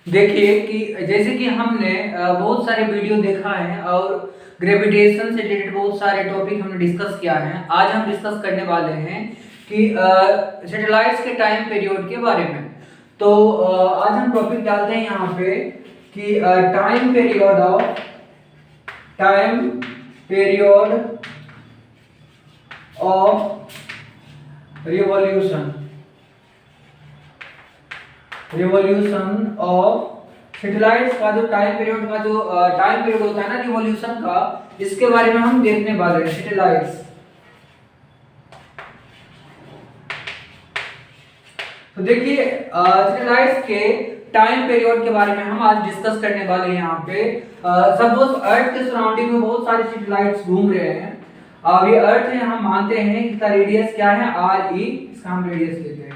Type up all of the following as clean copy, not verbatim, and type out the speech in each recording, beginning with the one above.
देखिए कि जैसे कि हमने बहुत सारे वीडियो देखा है और ग्रेविटेशन से रिलेटेड बहुत सारे टॉपिक हमने डिस्कस किया है। आज हम डिस्कस करने वाले हैं कि सैटेलाइट्स के टाइम पीरियड के बारे में। तो आज हम टॉपिक डालते हैं यहाँ पे कि time period of revolution of satellites का जो टाइम पीरियड होता है ना रिवॉल्यूशन का, इसके बारे में हम देखने वाले हैं। सैटेलाइट्स, तो देखिए सैटेलाइट्स के टाइम पीरियड के बारे में हम आज डिस्कस करने वाले हैं। यहाँ पे सपोज अर्थ के सराउंडिंग में बहुत सारे सैटेलाइट्स घूम रहे हैं। अब ये अर्थ है, हम मानते हैं इसका रेडियस क्या है, आर ई, इसका हम रेडियस लेते हैं।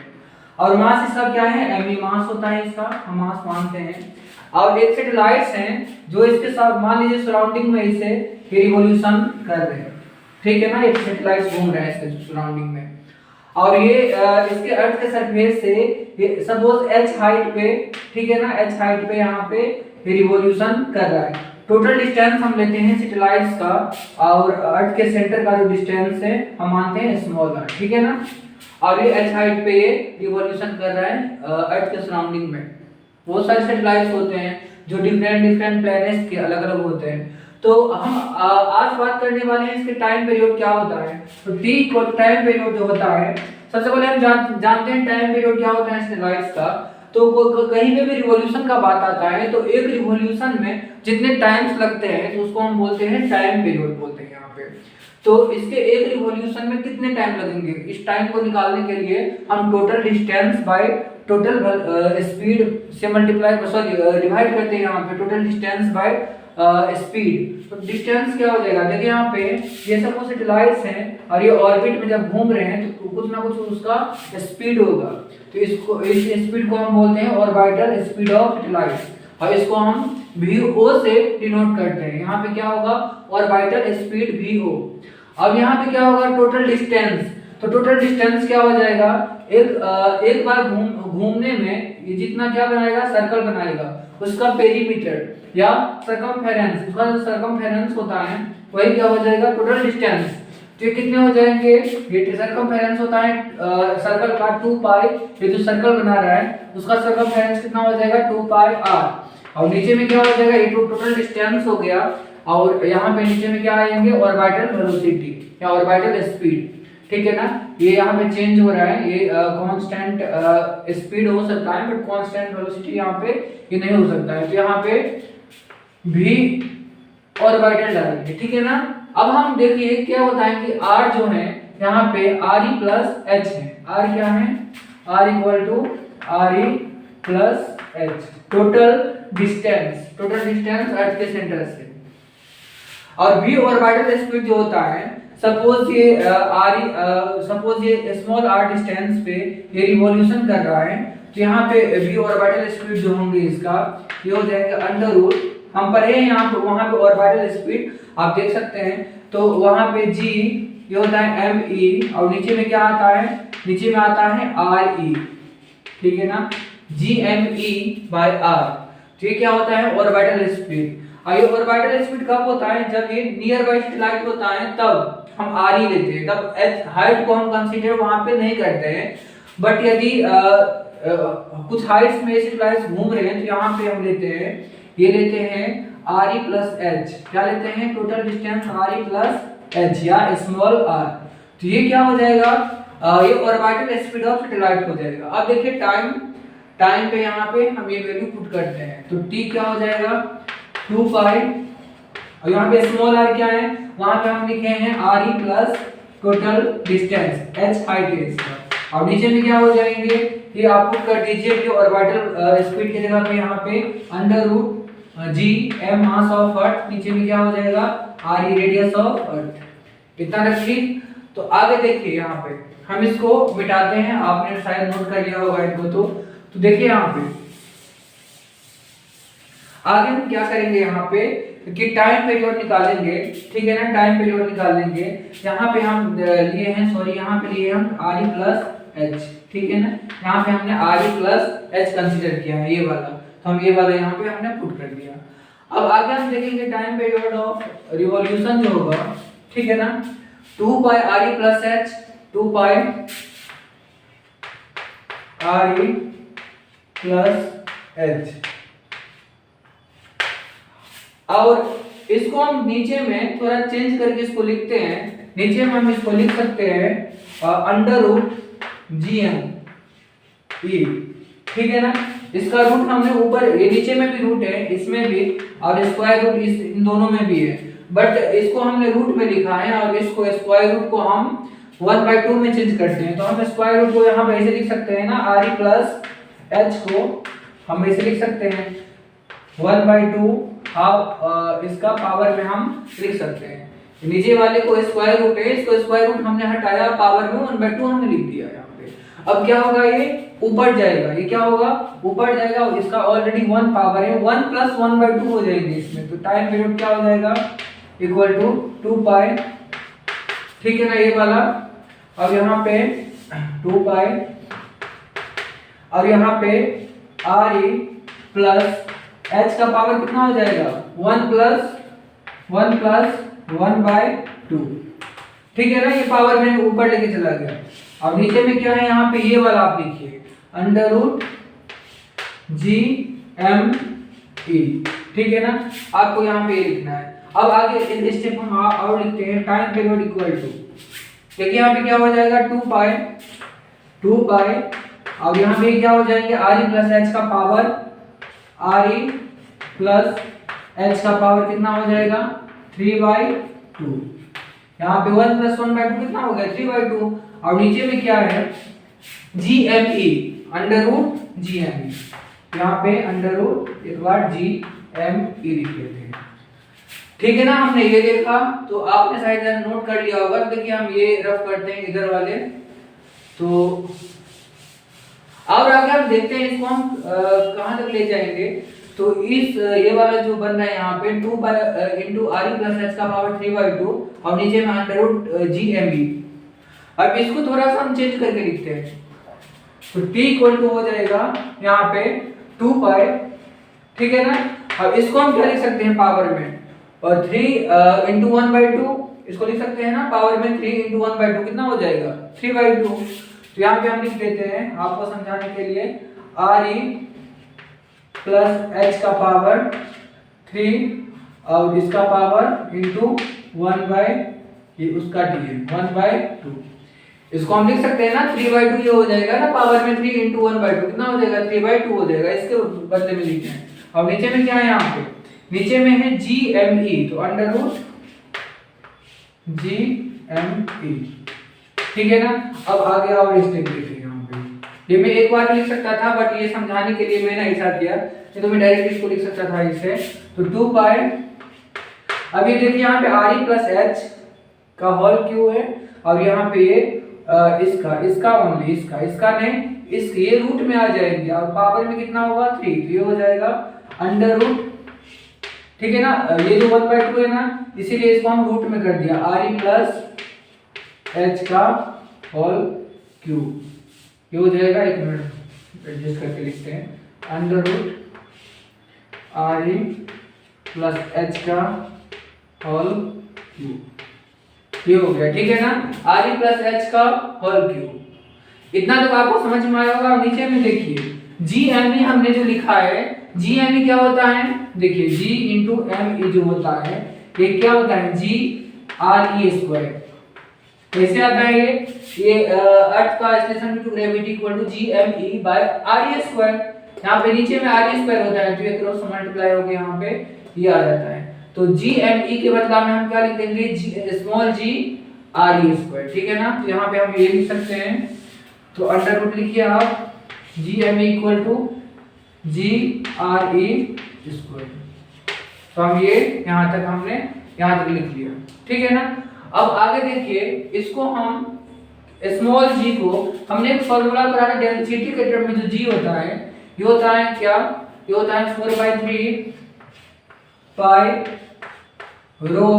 और मास इसका क्या है, एम ई मास होता है इसका, हम मास मानते हैं। और एक सैटेलाइट्स हैं जो इसके साथ मान लीजिए सराउंडिंग में इसे रिवॉल्यूशन कर रहे हैं, ठीक है ना। एक सैटेलाइट्स घूम रहे हैं इसके सराउंडिंग में, और ये इसके अर्थ के सरफेस से सपोज h हाइट पे, ठीक है ना, h हाइट पे यहाँ पे रिवॉल्यूशन कर रहा है। टोटल डिस्टेंस हम लेते हैं सैटेलाइट्स का, और अर्थ के सेंटर का जो डिस्टेंस है हम मानते हैं स्मॉल r, ठीक है ना। और ये h हाइट पे ये रिवॉल्यूशन कर रहा है अर्थ के सराउंडिंग में। बहुत सारे सैटेलाइट्स होते हैं जो डिफरेंट प्लैनेट्स के अलग अलग होते हैं। तो हम आज बात करने वाले हैं इसके टाइम पीरियड क्या होता है। तो टी इक्वल टाइम पीरियड जो होता है, सबसे पहले हम जानते हैं टाइम पीरियड क्या होता है सैटेलाइट्स का। तो कहीं पे भी रिवॉल्यूशन का बात आता है तो एक रिवॉल्यूशन में जितने टाइम्स लगते हैं तो उसको हम बोलते हैं टाइम पीरियड बोलते हैं यहाँ पे। तो इसके एक रिवॉल्यूशन में कितने टाइम लगेंगे, इस टाइम को निकालने के लिए हम total distance by total speed से डिवाइड करते हैं यहाँ पे टोटल डिस्टेंस बाय स्पीड। तो डिस्टेंस क्या हो जाएगा, देखिए यहाँ पे ये सब सैटेलाइट्स हैं और ये ऑर्बिट में जब घूम रहे हैं तो कुछ ना कुछ उसका स्पीड होगा। तो इस स्पीड को हम बोलते हैं ऑर्बिटल स्पीड ऑफ सैटेलाइट्स, और इसको हम VO से डिनोट करते हैं। यहाँ पे क्या होगा, ऑर्बिटल स्पीड VO। अब यहाँ पे क्या होगा, टोटल डिस्टेंस। तो टोटल डिस्टेंस क्या हो जाएगा, एक बार घूमने में ये जितना क्या बनाएगा, सर्कल बनाएगा, उसका पेरीमीटर या सर्कमफेरेंस, उसका जो सर्कमफेरेंस होता है वही क्या हो जाएगा, टोटल डिस्टेंस। तो ये कितने हो जाएंगे, ये सर्कमफेरेंस होता है सर्कल का 2 पाई, ये जो सर्कल बना रहा है उसका सर्कमफेरेंस कितना हो जाएगा, 2 पाई r। और नीचे में क्या हो जाएगा, ये टोटल डिस्टेंस हो गया, और यहाँ पे नीचे में क्या आएंगे, ऑर्बिटल वेलोसिटी या ऑर्बिटल स्पीड, ठीक है ना। ये यहाँ पे चेंज हो रहा है, ये कांस्टेंट स्पीड हो सकता है बट कांस्टेंट वेलोसिटी यहाँ पे ये नहीं हो सकता है। तो यहाँ पे भी ऑर्बिटल डालेंगे, ठीक है ना। अब हम देखिए क्या होता है कि r जो है यहाँ पे re प्लस h है। r क्या है, r equal to re plus h, total distance earth के सेंटर से। और v ऑर्बिटल स्पीड जो होता है, सपोज ये स्मॉल r डिस्टेंस पे ये रिवॉल्यूशन कर रहा है, तो यहाँ पे v ऑर्बिटल स्पीड जो होंगे इसका ये हो जाएगा अंडर रूट, हम पढ़े हैं यहाँ पे, वहाँ पे ऑर्बिटल स्पीड आप देख सकते हैं। तो वहाँ पे g ये होता है me, और नीचे में क्या आता है, नीचे में आता है re, ठीक है ना, gme बाय r। तो ये क्या होता है, ऑर्बिटल स्पीड। और ये ऑर्बिटल स्पीड कब होता है, जब ये नियर बाय सैटेलाइट होता है तब हम re लेते हैं, तब h हाइट को हम कंसीडर वहाँ पे नहीं करते हैं। बट यदि कुछ हाइट्स में सैटेलाइट्स घूम रहे हैं तो यहाँ पे हम लेते हैं, ये लेते हैं re प्लस h, क्या लेते हैं, total distance re plus h या स्मॉल r। तो ये क्या हो जाएगा, ये ऑर्बिटल स्पीड ऑफ सैटेलाइट हो जाएगा। अब देखिए टाइम पे यहाँ पे हम ये वैल्यू पुट करते हैं, तो t क्या हो जाएगा, 2 पाई, और यहाँ पे स्मॉल r क्या है, वहाँ पे हम लिखे हैं re plus total distance h height है इसका, और नीचे में क्या हो जाएंगे, ये आप पुट कर दीजिए कि ऑर्बिटल स्पीड की जगह पे यहाँ पे under root g m mass of earth, नीचे में क्या हो जाएगा, re रेडियस ऑफ अर्थ, इतना रखिए। तो आगे देखिए यहाँ पे हम इसको मिटाते हैं, आपने शायद नोट कर लिया होगा इनको। तो देखिए यहाँ पे आगे हम क्या करेंगे, यहाँ पे कि टाइम पीरियड निकालेंगे, ठीक है ना, टाइम पीरियड निकालेंगे। यहाँ पे हम लिए हैं, यहाँ पे लिए हम re प्लस h, ठीक है ना, यहाँ पे हमने re प्लस h कंसीडर किया है ये वाला। हम ये वाला यहाँ पे हमने पुट कर दिया। अब आगे हम देखेंगे टाइम पीरियड ऑफ रिवॉल्यूशन जो होगा, ठीक है ना, 2 पाई are E plus H, 2 pi are E plus H. और इसको हम नीचे में थोड़ा चेंज करके इसको लिखते हैं, नीचे में हम इसको लिख सकते हैं under root G M E, ठीक है ना। इसका रूट हमने ऊपर, ये नीचे में भी रूट है, इसमें भी, और स्क्वायर रूट इन दोनों में भी है, बट इसको हमने रूट में लिखा है और इसको स्क्वायर रूट को हम 1/2 में चेंज करते हैं। तो हम स्क्वायर रूट को यहाँ पे ऐसे लिख सकते हैं ना, आर ई प्लस एच को हम ऐसे लिख सकते हैं 1/2 हाफ, इसका पावर में हम लिख सकते हैं। नीचे वाले को स्क्वायर रूट है, इसको स्क्वायर रूट हमने हटाया, पावर में 1/2 हमने लिख दिया यहाँ पे। अब क्या होगा, ये ऊपर जाएगा, ये क्या होगा, ऊपर जाएगा, और इसका ऑलरेडी 1 पावर है, 1 + 1/2 हो जाएंगे इसमें। तो टाइम पीरियड क्या हो जाएगा, इक्वल टू 2 पाई, ठीक है ना, ये वाला। अब यहाँ पे 2 पाई, और यहाँ पे आर ई प्लस एच का पावर कितना हो जाएगा, 1 + 1/2, ठीक है ना। ये पावर मैंने ऊपर लेके चला गया। अब नीचे में क्या है, यहाँ पे ये वाला आप लिखिए under root G M E, ठीक है ना, आपको यहाँ पे ये लिखना है। अब आगे इस स्टेप हम और लिखते हैं टाइम पीरियड इक्वल टू, देखिए यहाँ पे क्या हो जाएगा 2 पाई, और यहाँ पे क्या हो जाएंगे आर ई प्लस एच का power, are E plus H का पावर कितना हो जाएगा 3/2। यहाँ पे 1 + 1/2 कितना हो गया 3/2। और नीचे में क्या है G M E, under root G M E, यहाँ पे अंडर रूट एक बार जी एम ई लिख लेते हैं, ठीक है ना। हमने ये देखा, तो आपने शायद नोट कर लिया होगा। तो देखिए हम ये रफ करते हैं इधर वाले, तो और आगे हम देखते हैं इसको हम कहाँ तक ले जाएंगे। तो इस ये वाला जो बन रहा है यहाँ पे 2 pi * R E plus H का पावर 3/2, और नीचे में अंडर रूट जी एम ई। अब इसको थोड़ा सा हम चेंज करके लिखते हैं, तो t = हो जाएगा यहाँ पे 2 पाई, ठीक है ना। अब इसको हम क्या लिख सकते हैं पावर में, और 3 * 1/2 इसको लिख सकते हैं ना, पावर में 3 * 1/2 कितना हो जाएगा 3/2। तो यहाँ पे हम लिख देते हैं आपको समझाने के लिए आर ई प्लस एच का पावर 3, और इसका पावर इंटू 1/, ये उसका टी है 1/2। इसको हम लिख सकते हैं ना 3/2, ये हो जाएगा ना, पावर में 3 * 1/2 कितना हो जाएगा 3/2 हो जाएगा, इसके बदले में लिखते हैं। और नीचे में क्या है, यहाँ पे नीचे में है जी एम ई, तो under root G M E, ठीक है ना। अब आगे और स्टेप लिखेंगे यहाँ पे, ये मैं एक बार लिख सकता था, बट ये समझाने के लिए मैंने ऐसा किया, नहीं तो मैं डायरेक्ट इसको लिख सकता था इसे। तो 2 पाई, अब ये देखिए यहाँ पे आर ई प्लस एच का होल क्यू है, और यहाँ पे ये इसका ओनली इसका नहीं, इस ये रूट में आ जाएंगे, और पावर में कितना होगा 3, तो ये हो जाएगा अंडर रूट, ठीक है ना। ये जो 1/2 है ना, इसीलिए इसको हम रूट में कर दिया, आर ई प्लस एच का होल क्यू, ये हो जाएगा, एक मिनट एडजस्ट करके लिखते हैं, under root R E plus H का होल क्यू, ये हो गया, ठीक है ना, आर ई प्लस एच का होल क्यूब। इतना तो आपको समझ में आया होगा। नीचे में देखिए जी एम ई हमने जो लिखा है, जी एम ई क्या होता है, देखिए जी इंटू एम ई जो होता है, ये क्या होता है जी आर ई स्क्वायर। कैसे आता है ये अर्थ का station due to gravity equal to G M E by R E square. यहाँ पे नीचे में आर ई स्क्वायर होता है, तो ये क्रॉस मल्टीप्लाई होके यहाँ पे ये आ जाता है। तो जी एम ई के बदला में हम क्या लिख देंगे, स्मॉल जी आर ई स्क्वायर, ठीक है ना। तो यहाँ पे हम ये लिख सकते हैं, तो अंडर रूट लिखिए आप G M E equal to G R E square. तो हम ये यहाँ तक हमने यहाँ तक लिख लिया, ठीक है ना। अब आगे देखिए, इसको हम स्मॉल जी को हमने एक फॉर्मूला पढ़ा था डेंसिटी के टर्म में, जो जी होता है ये होता है क्या, ये होता है 4/3 पाई रो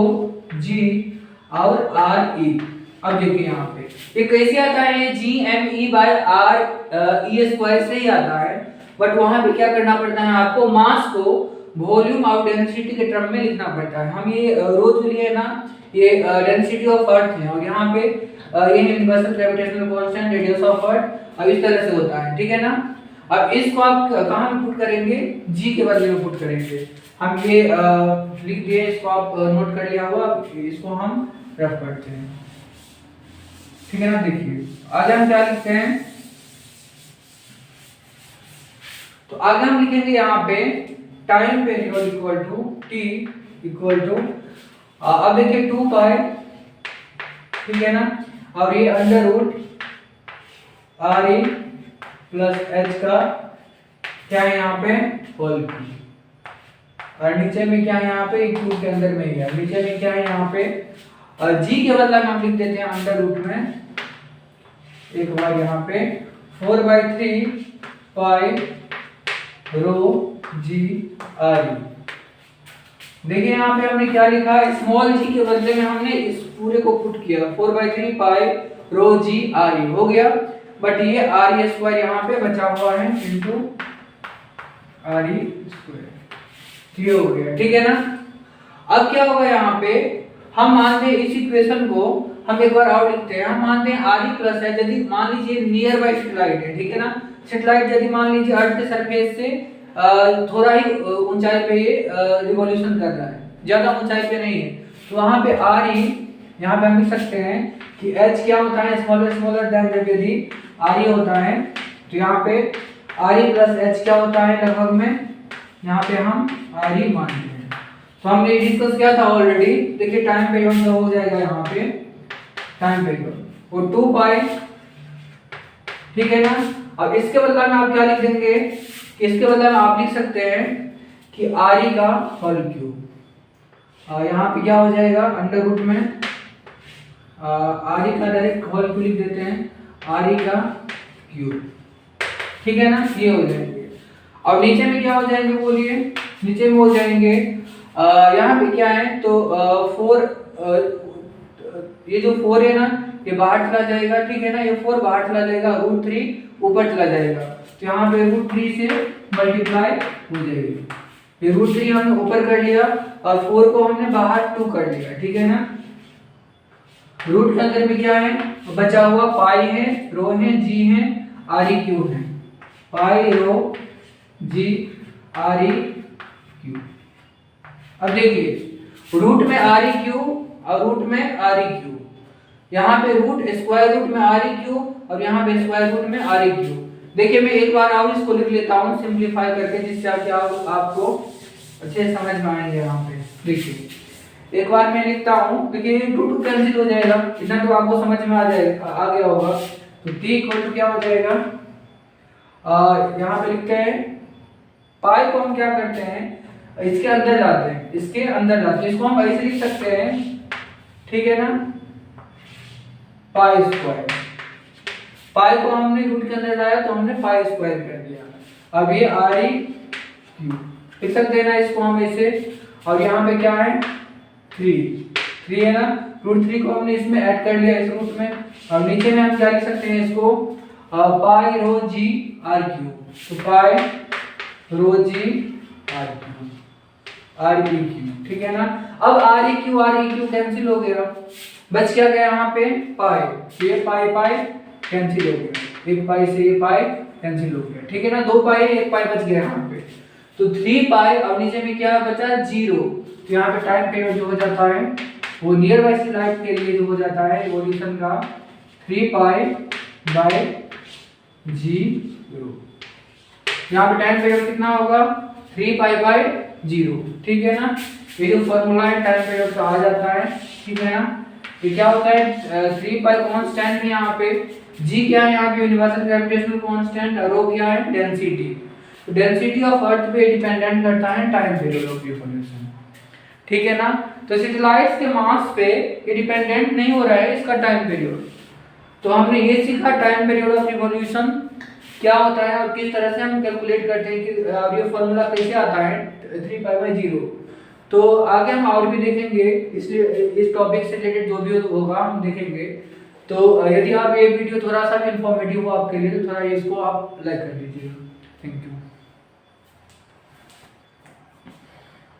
जी और आर ई। अब देखिए यहाँ पे ये कैसे आता है, G M E by R E square से ही आता है। बट वहां पे क्या करना पड़ता है आपको, मास को वॉल्यूम ऑफ डेंसिटी के टर्म में लिखना पड़ता है। हम ये रोज लिए ना, ये डेंसिटी ऑफ अर्थ है और यहाँ पे ये universal gravitational constant, radius of earth, अब इस तरह से होता है, ठीक है ना। अब इसको आप कहाँ में पुट करेंगे, जी के बदले में पुट करेंगे। हम ये लिख दिए, इसको आप नोट कर लिया होगा, इसको हम रफ करते हैं, ठीक है ना। देखिए आगे हम क्या लिखते हैं, तो आगे हम लिखेंगे यहाँ पे time period equal to T equal to, अब देखिए 2 पाई, ठीक है ना, और ये under root R E plus H का क्या है यहाँ पे होल क्यूब, और नीचे में क्या है यहाँ पे क्यूब के अंदर में ही है, नीचे में क्या है यहाँ पे जी के बदला में हम लिख देते हैं अंडर रूट में एक बार यहाँ पे 4/3 पाई रो जी आर ई। देखिए यहाँ पे हमने क्या लिखा है, स्मॉल जी के बदले में हमने इस पूरे को पुट किया, 4/3 पाई रो जी आर ई हो गया, बट ये आर ई स्क्वायर यहाँ पे बचा हुआ है इनटू आर ई स्क्वायर, ये हो गया, ठीक है ना। अब क्या होगा यहाँ पे, हम मानते हैं इस इक्वेशन को हम एक बार और लिखते हैं, हम मानते हैं आर ई प्लस है, यदि मान लीजिए नियर बाय सैटेलाइट है, ठीक है ना, सैटेलाइट यदि मान लीजिए अर्थ के सरफेस से थोड़ा ही ऊंचाई पे ये रिवॉल्यूशन कर रहा है, ज्यादा ऊंचाई पे नहीं है, तो वहां पे आर ई यहाँ पे हम लिख सकते हैं कि एच क्या होता है, स्मॉलर देन, जब यदि आर ई होता है तो यहाँ पे आर ई प्लस एच क्या होता है लगभग में, यहाँ पे हम आर ई मानते हैं। तो हमने डिस्कस किया था ऑलरेडी, देखिए टाइम पीरियड में हो जाएगा यहाँ पे टाइम पीरियड और 2 पाई, ठीक है ना। अब इसके बदले में आप क्या लिख देंगे, इसके बदले में आप लिख सकते हैं कि आर ई का होल क्यूब, यहाँ पे क्या हो जाएगा अंडर रूट में आर ई का डायरेक्ट होल क्यूब लिख देते हैं, आर ई का क्यूब, ठीक है ना, ये हो जाएंगे। अब नीचे में क्या हो जाएंगे बोलिए, नीचे में हो जाएंगे यहाँ पे क्या है, तो 4, ये जो 4 है ना ये बाहर चला जाएगा, ठीक है ना, ये 4 बाहर चला जाएगा, √3 ऊपर चला जाएगा, तो यहाँ पे √3 से मल्टीप्लाई हो जाएगी, ये √3 हमने ऊपर कर लिया और 4 को हमने बाहर 2 कर लिया, ठीक है ना। रूट के अंदर में क्या है बचा हुआ, पाई है, रो है, जी है, आर ई क्यूब है, पाई rho G R E cube. अब देखिए रूट में आर ई क्यूब और रूट में आर ई क्यूब, यहाँ पे रूट स्क्वायर रूट में आर ई क्यूब और यहाँ पे स्क्वायर रूट में आर ई क्यूब। देखिए मैं एक बार और इसको लिख लेता हूँ सिंपलीफाई करके, जिससे आपको अच्छे समझ में आएंगे। यहाँ पे देखिए एक बार मैं लिखता हूँ, देखिए 2 कैंसिल हो जाएगा, इतना तो आपको समझ में आ गया होगा। तो t इक्वल टू क्या हो जाएगा, यहाँ पे लिखते हैं पाई को हम क्या करते हैं इसके अंदर लाते हैं, इसके अंदर लाते हैं, इसको हम ऐसे लिख सकते हैं, ठीक है ना, पाई स्क्वायर, पाई को हमने रूट के अंदर लाया तो हमने पाई स्क्वायर कर दिया। अब ये आर ई क्यूब लिख सकते हैं ना इसको हम ऐसे, और यहाँ पे क्या है 3 है ना, √3 को हमने इसमें ऐड कर लिया इस रूट में। अब नीचे में हम क्या लिख सकते हैं इसको, पाई रो जी आर क्यूब, तो pi rho G R cube, R E cube, ठीक है ना। अब आर ई क्यूब कैंसिल हो गया, बच क्या गया यहाँ पे पाई, ये पाई कैंसिल हो गया, एक पाई से ये पाई कैंसिल हो गया, ठीक है ना, 2 पाई एक पाई बच गया यहाँ पे, तो 3 पाई। और नीचे में क्या बचा 0, तो यहाँ पे टाइम पीरियड जो हो जाता है वो नियर बाय सैटेलाइट के लिए जो हो जाता है रिवॉल्यूशन का 3 पाई बाय g0। यहाँ पे टाइम पीरियड कितना होगा 3 पाई बाय 0, ठीक है ना। ये जो फॉर्मूला है टाइम पीरियड का आ जाता है, ठीक है ना। ये क्या होता है 3 पाई कांस्टेंट में, यहाँ पे g क्या है, यहाँ पे यूनिवर्सल ग्रेविटेशनल कांस्टेंट, रो क्या है डेंसिटी, तो डेंसिटी ऑफ अर्थ पे डिपेंडेंट करता है टाइम पीरियड ऑफ रिवॉल्यूशन, ठीक है ना। तो सैटेलाइट्स के मास पे ये डिपेंडेंट नहीं हो रहा है इसका टाइम पीरियड। तो हमने ये सीखा टाइम पीरियड ऑफ रिवॉल्यूशन क्या होता है और किस तरह से हम कैलकुलेट करते हैं कि ये फॉर्मूला कैसे आता है 3 पाई बाय 0। तो आगे हम और भी देखेंगे, इसलिए इस टॉपिक से रिलेटेड जो भी होगा हम देखेंगे। तो यदि आप ये वीडियो थोड़ा सा भी इंफॉर्मेटिव हो आपके लिए तो थोड़ा इसको आप लाइक कर दीजिए। Thank you.